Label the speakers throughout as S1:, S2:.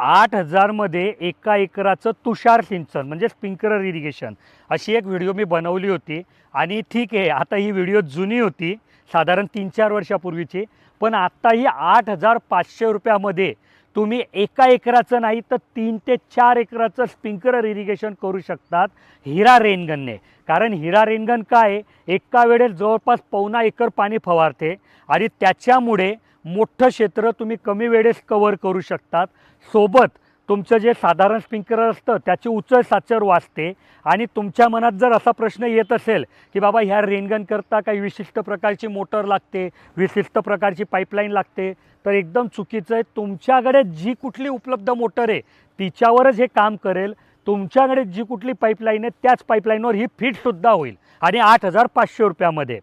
S1: 8,000 मध्ये एका एकराचं तुषार सिंचन म्हणजे स्प्रिंकलर इरिगेशन अशी एक व्हिडिओ मी बनवली होती. आणि ठीक आहे, आता ही व्हिडिओ जुनी होती, साधारण 3-4 वर्षापूर्वीची. पण आत्ता ही 8,500 रुपयामध्ये तुम्ही एका एकराचं नाही तर 3 ते 4 एकराचं स्प्रिंकलर इरिगेशन करू शकतात हिरा रेनगनने. कारण हिरा रेनगन काय आहे, एका वेळेस जवळपास 1.25 एकर पाणी फवारते आणि त्याच्यामुळे मोठं क्षेत्र तुम्ही कमी वेळेस कव्हर करू शकतात. सोबत तुमचं जे साधारण स्प्रिंकलर असतं त्याची उचल साचर वाचते. आणि तुमच्या मनात जर असा प्रश्न येत असेल की बाबा ह्या रेनगन करता काही विशिष्ट प्रकारची मोटर लागते, विशिष्ट प्रकारची पाईपलाईन लागते, तर एकदम चुकीचं आहे. तुमच्याकडे जी कुठली उपलब्ध मोटर आहे तिच्यावरच हे काम करेल. तुमच्याकडे जी कुठली पाईपलाईन आहे त्याच पाईपलाईनवर ही फिटसुद्धा होईल आणि 8,500 रुपयामध्ये.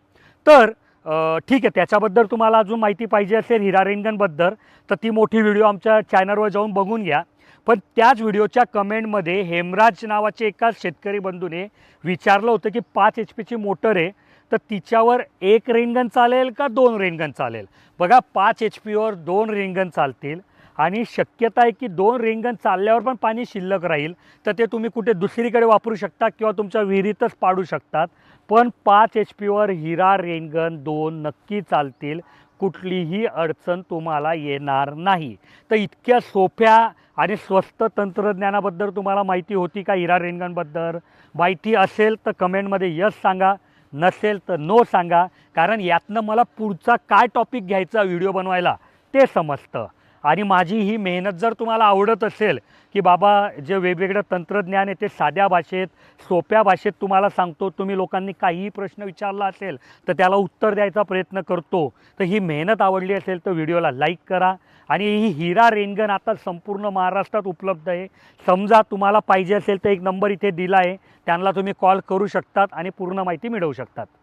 S1: तर ठीक आहे, त्याच्याबद्दल तुम्हाला अजून माहिती पाहिजे असेल हिरा रेनगनबद्दल तर ती मोठी व्हिडिओ आमच्या चॅनलवर जाऊन बघून घ्या. पण त्याच व्हिडिओच्या कमेंटमध्ये हेमराज नावाचे एका शेतकरी बंधूने विचारलं होतं की 5 HP मोटर आहे तर तिच्यावर 1 रेनगन चालेल का 2 रेनगन चालेल. बघा, 5 HPवर 2 रेनगन चालतील आणि शक्यता आहे की 2 रेनगन चालल्यावर पण पाणी शिल्लक राहील तर ते तुम्ही कुठे दुसरीकडे वापरू शकता किंवा तुमच्या विहिरीतच पाडू शकतात. पण 5 HPवर हिरा रेनगन 2 नक्की चालतील, कुठलीही अडचण तुम्हाला येणार नाही. तर इतक्या सोप्या आणि स्वस्त तंत्रज्ञानाबद्दल तुम्हाला माहिती होती का हिरा रेनगनबद्दल? माहिती असेल तर कमेंटमध्ये यस सांगा, नसेल तर नो सांगा. कारण यातनं मला पुढचा काय टॉपिक घ्यायचा व्हिडिओ बनवायला ते समजतं. आणि माझी ही मेहनत जर तुम्हाला आवडत असेल की बाबा जे वेगवेगळं तंत्रज्ञान आहे ते साध्या भाषेत, सोप्या भाषेत तुम्हाला सांगतो, तुम्ही लोकांनी काहीही प्रश्न विचारला असेल तर त्याला उत्तर द्यायचा प्रयत्न करतो, तर ही मेहनत आवडली असेल तर व्हिडिओला लाईक करा. आणि ही हिरा रेनगन आता संपूर्ण महाराष्ट्रात उपलब्ध आहे. समजा तुम्हाला पाहिजे असेल तर एक नंबर इथे दिला आहे, त्यांना तुम्ही कॉल करू शकतात आणि पूर्ण माहिती मिळवू शकतात.